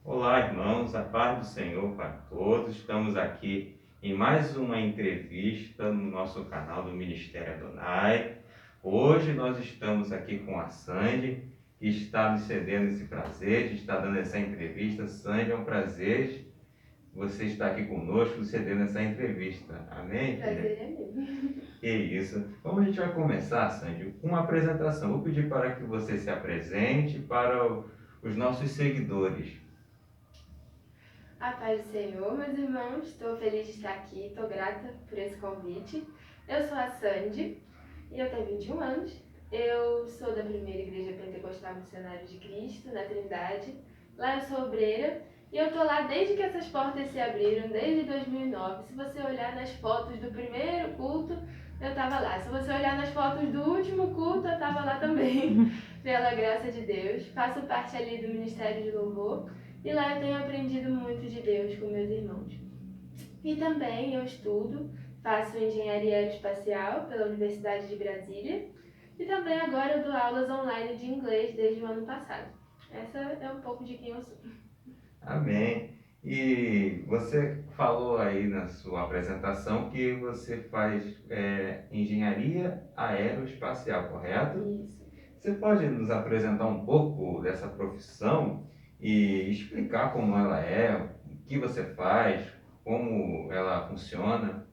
Olá, irmãos, a paz do Senhor para todos. Estamos aqui em mais uma entrevista no nosso canal do Ministério Adonai. Hoje nós estamos aqui com a Sandy, que está nos cedendo esse prazer de estar dando essa entrevista. Sandy, é um prazer você estar aqui conosco, cedendo essa entrevista. Amém, filha? Prazer é meu. Que isso. Como a gente vai começar, Sandy, com uma apresentação. Vou pedir para que você se apresente para os nossos seguidores. A paz do Senhor, meus irmãos, estou feliz de estar aqui, estou grata por esse convite. Eu sou a Sandy e eu tenho 21 anos. Eu sou da primeira igreja pentecostal missionária de Cristo, na Trindade. Lá eu sou obreira e eu estou lá desde que essas portas se abriram, desde 2009. Se você olhar nas fotos do primeiro culto, eu estava lá. Se você olhar nas fotos do último culto, eu estava lá também, pela graça de Deus. Faço parte ali do Ministério de Louvor. E lá eu tenho aprendido muito de Deus com meus irmãos. E também eu estudo, faço engenharia aeroespacial pela Universidade de Brasília. E também agora eu dou aulas online de inglês desde o ano passado. Essa é um pouco de quem eu sou. Amém. E você falou aí na sua apresentação que você faz engenharia aeroespacial, correto? Isso. Você pode nos apresentar um pouco dessa profissão e explicar como ela é, o que você faz, como ela funciona?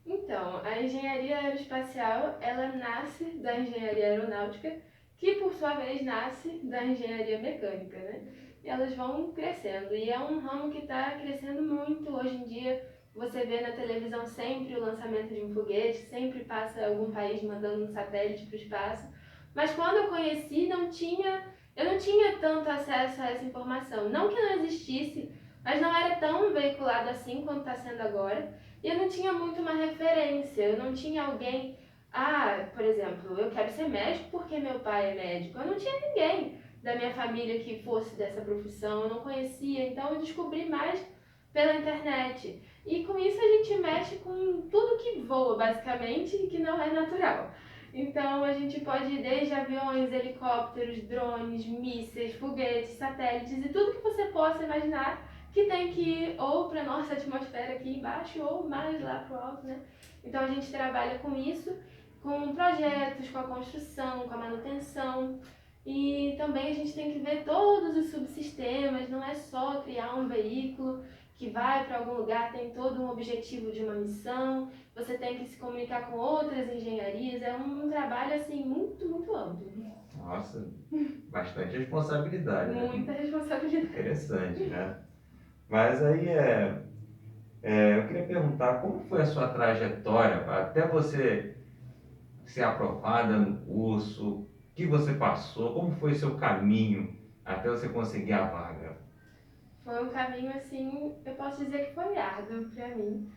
Então, a engenharia aeroespacial, ela nasce da engenharia aeronáutica, que por sua vez nasce da engenharia mecânica, né? E elas vão crescendo. E é um ramo que está crescendo muito. Hoje em dia, você vê na televisão sempre o lançamento de um foguete, sempre passa algum país mandando um satélite para o espaço. Mas quando eu conheci, eu não tinha tanto acesso a essa informação. Não que não existisse, mas não era tão veiculado assim quanto está sendo agora. E eu não tinha muito uma referência, eu não tinha alguém, por exemplo, eu quero ser médico porque meu pai é médico. Eu não tinha ninguém da minha família que fosse dessa profissão, eu não conhecia, então eu descobri mais pela internet. E com isso a gente mexe com tudo que voa, basicamente, e que não é natural. Então a gente pode ir desde aviões, helicópteros, drones, mísseis, foguetes, satélites e tudo que você possa imaginar que tem que ir ou para nossa atmosfera aqui embaixo ou mais lá para o alto, né? Então a gente trabalha com isso, com projetos, com a construção, com a manutenção e também a gente tem que ver todos os subsistemas, não é só criar um veículo que vai para algum lugar, tem todo um objetivo de uma missão, você tem que se comunicar com outras engenharias, é um trabalho assim muito, muito amplo. Nossa, bastante responsabilidade, né? Muita responsabilidade. Interessante, né? Mas aí eu queria perguntar como foi a sua trajetória até você ser aprovada no curso, o que você passou, como foi seu caminho até você conseguir a vaga? Foi um caminho assim, eu posso dizer que foi árduo para mim,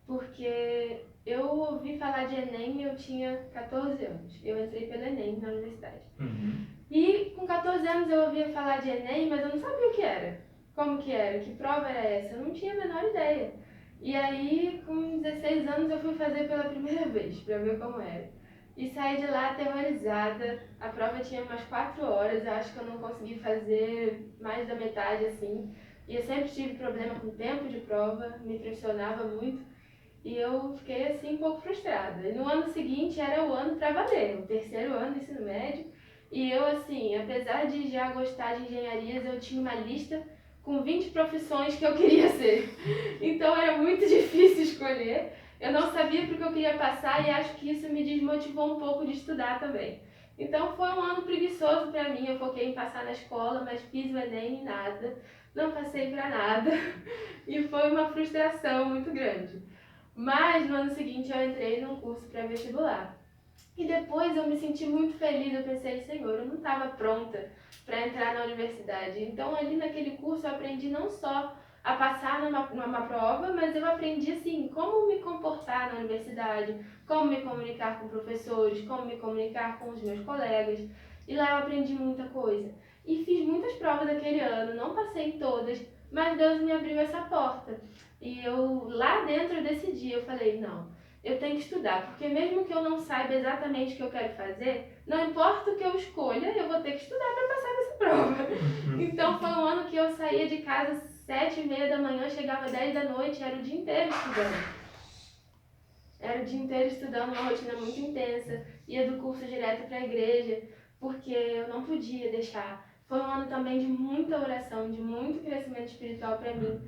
porque eu ouvi falar de Enem e eu tinha 14 anos. Eu entrei pelo Enem na universidade. Uhum. E com 14 anos eu ouvia falar de Enem, mas eu não sabia o que era. Como que era, que prova era essa, eu não tinha a menor ideia. E aí, com 16 anos, eu fui fazer pela primeira vez, para ver como era. E saí de lá aterrorizada. A prova tinha umas 4 horas, eu acho que eu não consegui fazer mais da metade assim. E eu sempre tive problema com o tempo de prova, me pressionava muito. E eu fiquei assim um pouco frustrada. E no ano seguinte era o ano para valer, o terceiro ano do ensino médio. E eu assim, apesar de já gostar de engenharias, eu tinha uma lista com 20 profissões que eu queria ser. Então era muito difícil escolher. Eu não sabia porque eu queria passar e acho que isso me desmotivou um pouco de estudar também. Então foi um ano preguiçoso para mim. Eu foquei em passar na escola, mas fiz o Enem e nada. Não passei para nada. E foi uma frustração muito grande. Mas no ano seguinte eu entrei num curso pré-vestibular. E depois eu me senti muito feliz, eu pensei, Senhor, eu não estava pronta para entrar na universidade. Então ali naquele curso eu aprendi não só a passar numa prova, mas eu aprendi assim, como me comportar na universidade, como me comunicar com professores, como me comunicar com os meus colegas. E lá eu aprendi muita coisa. E fiz muitas provas daquele ano, não passei em todas, mas Deus me abriu essa porta. E eu lá dentro eu decidi, eu falei, não, eu tenho que estudar, porque mesmo que eu não saiba exatamente o que eu quero fazer, não importa o que eu escolha, eu vou ter que estudar para passar nessa prova. Então foi um ano que eu saía de casa às 7h30 da manhã, chegava às 10 da noite, era o dia inteiro estudando. Era o dia inteiro estudando, uma rotina muito intensa, ia do curso direto para a igreja, porque eu não podia deixar. Foi um ano também de muita oração, de muito crescimento espiritual para mim,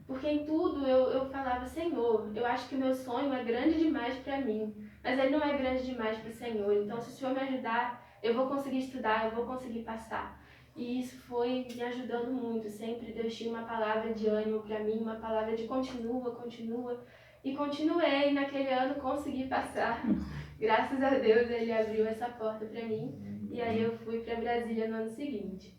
porque em tudo eu falava, Senhor, eu acho que o meu sonho é grande demais para mim, mas ele não é grande demais para o Senhor, então se o Senhor me ajudar, eu vou conseguir estudar, eu vou conseguir passar. E isso foi me ajudando muito, sempre Deus tinha uma palavra de ânimo para mim, uma palavra de continua, continua. E continuei, naquele ano consegui passar. Graças a Deus ele abriu essa porta para mim. E aí eu fui para Brasília no ano seguinte.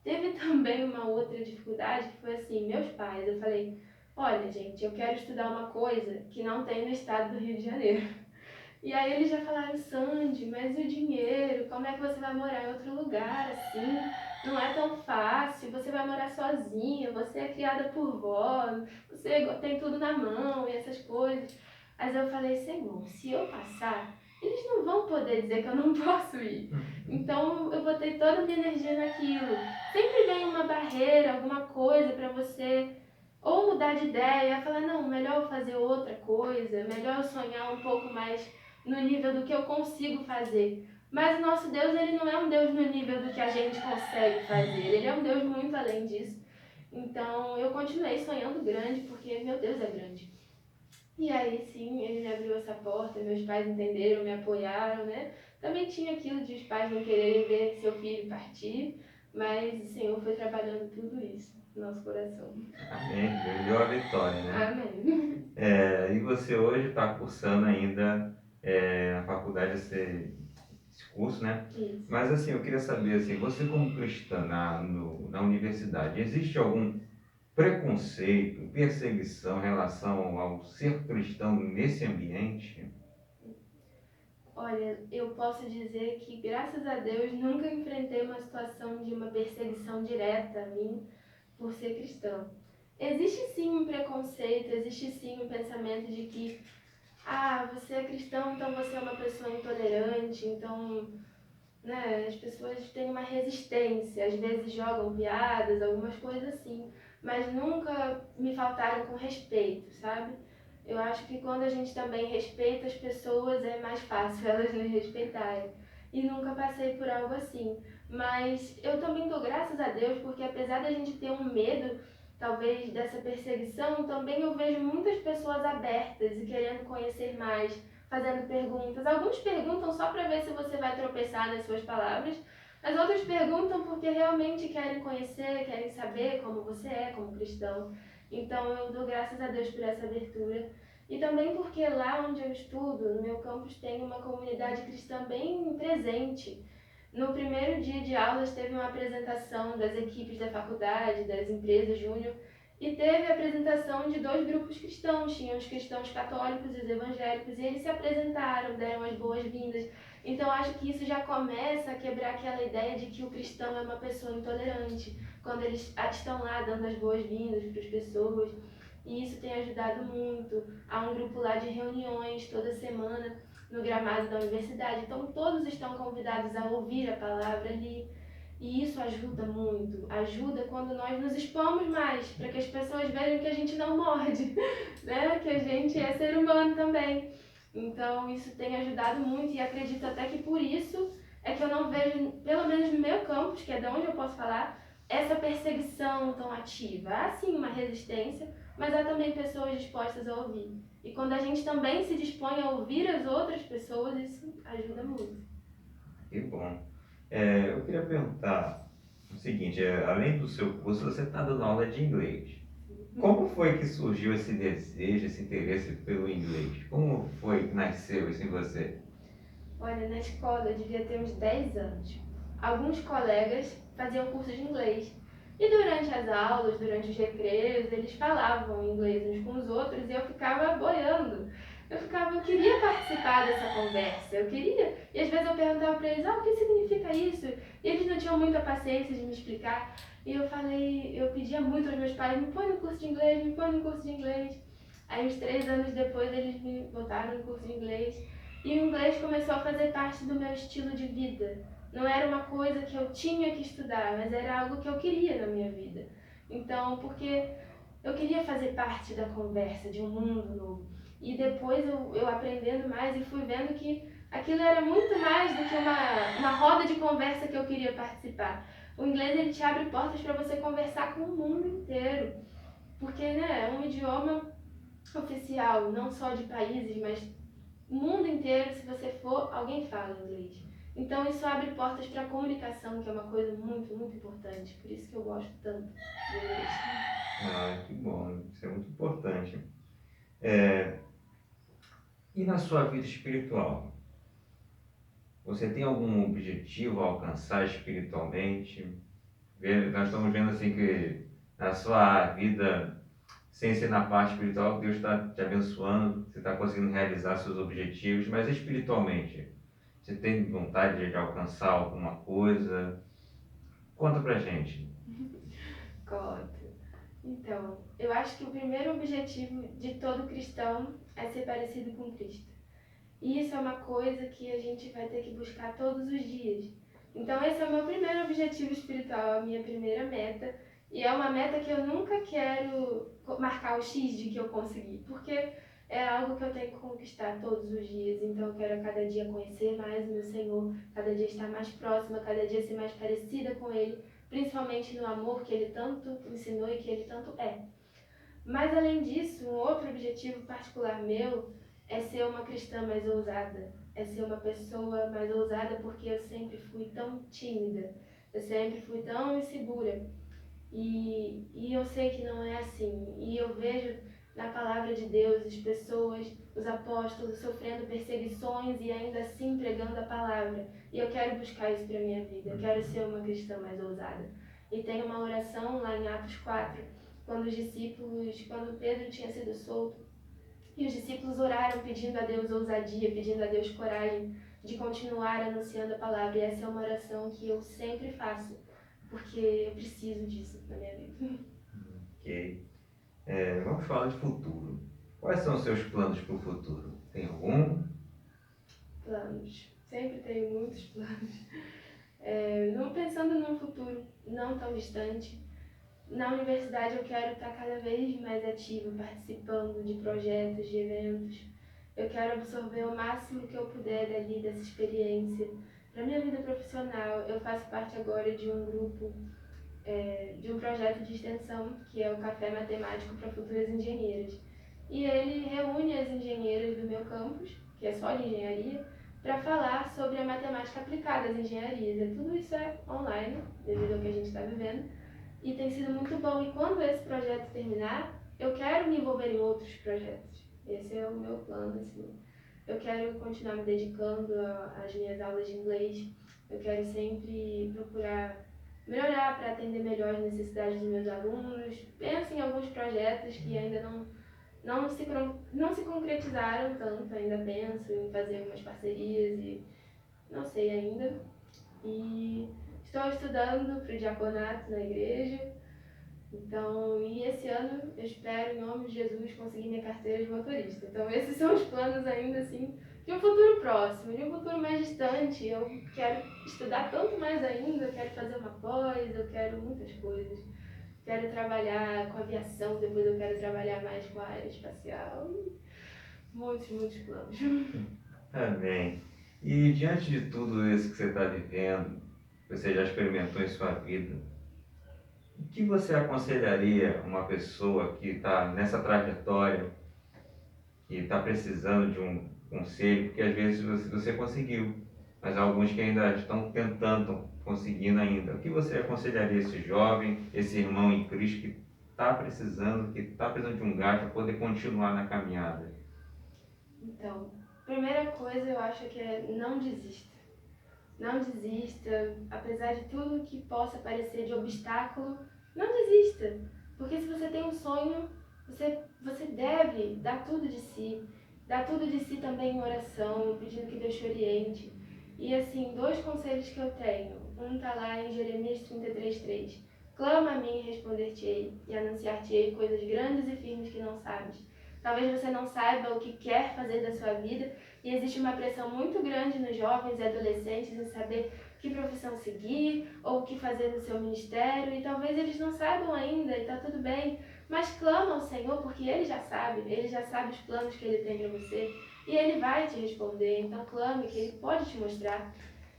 Teve também uma outra dificuldade que foi assim, meus pais. Eu falei, olha gente, eu quero estudar uma coisa que não tem no estado do Rio de Janeiro. E aí eles já falaram, Sandy, mas e o dinheiro? Como é que você vai morar em outro lugar assim? Não é tão fácil, você vai morar sozinha, você é criada por vó, você tem tudo na mão e essas coisas. Mas eu falei, Senhor, se eu passar, eles não vão poder dizer que eu não posso ir. Então eu botei toda a minha energia naquilo. Sempre vem uma barreira, alguma coisa para você ou mudar de ideia, falar, não, melhor eu fazer outra coisa, melhor eu sonhar um pouco mais no nível do que eu consigo fazer. Mas o nosso Deus, ele não é um Deus no nível do que a gente consegue fazer. Ele é um Deus muito além disso. Então, eu continuei sonhando grande, porque meu Deus é grande. E aí, sim, ele me abriu essa porta, meus pais entenderam, me apoiaram, né? Também tinha aquilo de os pais não quererem ver seu filho partir, mas o Senhor foi trabalhando tudo isso no nosso coração. Amém. Deus deu a vitória, né? Amém. E você hoje está cursando ainda na faculdade esse curso, né? Isso. Mas assim, eu queria saber, assim, você como cristã na universidade, existe algum preconceito, perseguição em relação ao ser cristão nesse ambiente? Olha, eu posso dizer que, graças a Deus, nunca enfrentei uma situação de uma perseguição direta a mim por ser cristão. Existe sim um preconceito, existe sim um pensamento de que, você é cristão, então você é uma pessoa intolerante, então, né, as pessoas têm uma resistência, às vezes jogam piadas, algumas coisas assim, mas nunca me faltaram com respeito, sabe? Eu acho que quando a gente também respeita as pessoas, é mais fácil elas nos respeitarem. E nunca passei por algo assim. Mas eu também dou graças a Deus, porque apesar da gente ter um medo, talvez, dessa perseguição, também eu vejo muitas pessoas abertas e querendo conhecer mais, fazendo perguntas. Alguns perguntam só para ver se você vai tropeçar nas suas palavras, as outras perguntam porque realmente querem conhecer, querem saber como você é como cristão. Então eu dou graças a Deus por essa abertura. E também porque lá onde eu estudo, no meu campus, tem uma comunidade cristã bem presente. No primeiro dia de aulas teve uma apresentação das equipes da faculdade, das empresas júnior, e teve a apresentação de 2 grupos cristãos. Tinham os cristãos católicos e os evangélicos, e eles se apresentaram, deram as boas-vindas. Então acho que isso já começa a quebrar aquela ideia de que o cristão é uma pessoa intolerante, quando eles estão lá dando as boas-vindas para as pessoas. E isso tem ajudado muito. Há um grupo lá de reuniões toda semana no gramado da universidade. Então todos estão convidados a ouvir a palavra ali. E isso ajuda muito. Ajuda quando nós nos expomos mais, para que as pessoas vejam que a gente não morde, né? Que a gente é ser humano também. Então isso tem ajudado muito e acredito até que por isso é que eu não vejo, pelo menos no meu campus, que é de onde eu posso falar, essa perseguição tão ativa. Há sim uma resistência, mas há também pessoas dispostas a ouvir. E quando a gente também se dispõe a ouvir as outras pessoas, isso ajuda muito. Que bom. Eu queria perguntar o seguinte, além do seu curso, você está dando aula de inglês. Como foi que surgiu esse desejo, esse interesse pelo inglês? Como foi que nasceu isso em você? Olha, na escola eu devia ter uns 10 anos. Alguns colegas faziam curso de inglês. E durante as aulas, durante os recreios, eles falavam inglês uns com os outros e eu ficava boiando. Eu queria participar dessa conversa, eu queria. E às vezes eu perguntava para eles, o que significa isso? E eles não tinham muita paciência de me explicar. E eu pedia muito aos meus pais, me põe no curso de inglês, me põe no curso de inglês. Aí, uns 3 anos depois, eles me botaram no curso de inglês. E o inglês começou a fazer parte do meu estilo de vida. Não era uma coisa que eu tinha que estudar, mas era algo que eu queria na minha vida. Então, porque eu queria fazer parte da conversa, de um mundo novo. E depois eu aprendendo mais e fui vendo que aquilo era muito mais do que uma roda de conversa que eu queria participar. O inglês ele te abre portas para você conversar com o mundo inteiro. Porque né, é um idioma oficial, não só de países, mas o mundo inteiro, se você for, alguém fala inglês. Então isso abre portas para a comunicação, que é uma coisa muito, muito importante. Por isso que eu gosto tanto do inglês. Ah, que bom, isso é muito importante. E na sua vida espiritual? Você tem algum objetivo a alcançar espiritualmente? Nós estamos vendo assim que na sua vida, sem ser na parte espiritual, Deus está te abençoando, você está conseguindo realizar seus objetivos, mas espiritualmente, você tem vontade de alcançar alguma coisa? Conta pra gente. Conto. Então, eu acho que o primeiro objetivo de todo cristão é ser parecido com Cristo. E isso é uma coisa que a gente vai ter que buscar todos os dias. Então, esse é o meu primeiro objetivo espiritual, a minha primeira meta. E é uma meta que eu nunca quero marcar o X de que eu consegui, porque é algo que eu tenho que conquistar todos os dias. Então, eu quero a cada dia conhecer mais o meu Senhor, cada dia estar mais próxima, cada dia ser mais parecida com Ele, principalmente no amor que Ele tanto ensinou e que Ele tanto é. Mas, além disso, um outro objetivo particular meu é ser uma cristã mais ousada, é ser uma pessoa mais ousada porque eu sempre fui tão tímida, eu sempre fui tão insegura. E eu sei que não é assim. E eu vejo na palavra de Deus as pessoas, os apóstolos sofrendo perseguições e ainda assim pregando a palavra. E eu quero buscar isso para minha vida. Eu quero ser uma cristã mais ousada. E tem uma oração lá em Atos 4, quando Pedro tinha sido solto, e os discípulos oraram pedindo a Deus ousadia, pedindo a Deus coragem de continuar anunciando a palavra. E essa é uma oração que eu sempre faço, porque eu preciso disso na minha vida. Ok. Vamos falar de futuro. Quais são os seus planos para o futuro? Tem algum? Planos. Sempre tenho muitos planos. Não pensando num futuro não tão distante, na universidade eu quero estar cada vez mais ativa, participando de projetos, de eventos. Eu quero absorver o máximo que eu puder dali, dessa experiência. Para minha vida profissional, eu faço parte agora de um grupo, de um projeto de extensão, que é o Café Matemático para Futuras Engenheiras. E ele reúne as engenheiras do meu campus, que é só de engenharia, para falar sobre a matemática aplicada às engenharias. E tudo isso é online, devido ao que a gente está vivendo, e tem sido muito bom. E quando esse projeto terminar, eu quero me envolver em outros projetos. Esse é o meu plano, assim. Eu quero continuar me dedicando às minhas aulas de inglês. Eu quero sempre procurar melhorar para atender melhor as necessidades dos meus alunos. Penso em alguns projetos que ainda não se concretizaram tanto. Ainda penso em fazer algumas parcerias e não sei ainda. E estou estudando para o diaconato na igreja. Então, e esse ano eu espero, em nome de Jesus, conseguir minha carteira de motorista. Então, esses são os planos ainda assim, de um futuro próximo, de um futuro mais distante. Eu quero estudar tanto mais ainda, eu quero fazer uma pós, eu quero muitas coisas. Quero trabalhar com aviação, depois eu quero trabalhar mais com a área espacial. Muitos, muitos planos. Amém. E diante de tudo isso que você está vivendo, que você já experimentou em sua vida, o que você aconselharia uma pessoa que está nessa trajetória, que está precisando de um conselho, porque às vezes você conseguiu, mas há alguns que ainda estão tentando, conseguindo ainda. O que você aconselharia esse jovem, esse irmão em Cristo que está precisando de um gás para poder continuar na caminhada? Então, primeira coisa eu acho que é não desista. Não desista, apesar de tudo que possa parecer de obstáculo, não desista. Porque se você tem um sonho, você deve dar tudo de si. Dar tudo de si também em oração, pedindo que Deus te oriente. E assim, dois conselhos que eu tenho. Um tá lá em Jeremias 33:3. Clama a mim e responder-te-ei, e anunciar-te-ei coisas grandes e firmes que não sabes. talvez você não saiba o que quer fazer da sua vida e existe uma pressão muito grande nos jovens e adolescentes em saber que profissão seguir ou o que fazer no seu ministério e talvez eles não saibam ainda e está tudo bem, mas clama ao Senhor porque Ele já sabe os planos que Ele tem para você e Ele vai te responder, então clame que Ele pode te mostrar.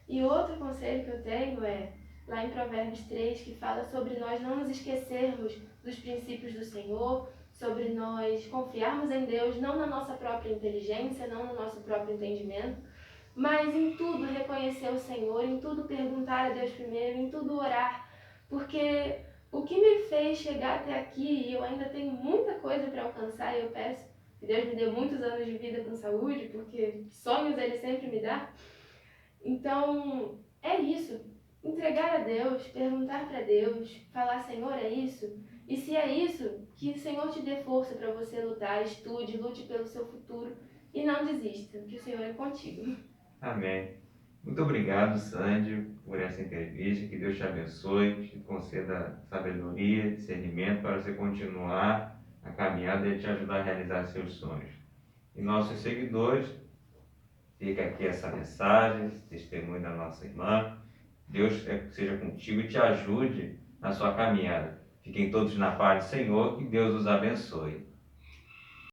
E outro conselho que eu tenho é lá em Provérbios 3, que fala sobre nós não nos esquecermos dos princípios do Senhor, sobre nós confiarmos em Deus, não na nossa própria inteligência, não no nosso próprio entendimento, mas em tudo reconhecer o Senhor, em tudo perguntar a Deus primeiro, em tudo orar, porque o que me fez chegar até aqui, e eu ainda tenho muita coisa para alcançar, e eu peço que Deus me dê muitos anos de vida com saúde, porque sonhos Ele sempre me dá. Então, é isso. Entregar a Deus, perguntar para Deus, falar, Senhor, é isso? E se é isso, que o Senhor te dê força para você lutar, estude, lute pelo seu futuro e não desista, que o Senhor é contigo. Amém. Muito obrigado, Sandy, por essa entrevista. Que Deus te abençoe, te conceda sabedoria, discernimento para você continuar a caminhada e te ajudar a realizar seus sonhos. E nossos seguidores, fica aqui essa mensagem, esse testemunho da nossa irmã. Deus seja contigo e te ajude na sua caminhada. Fiquem todos na paz do Senhor, que Deus os abençoe.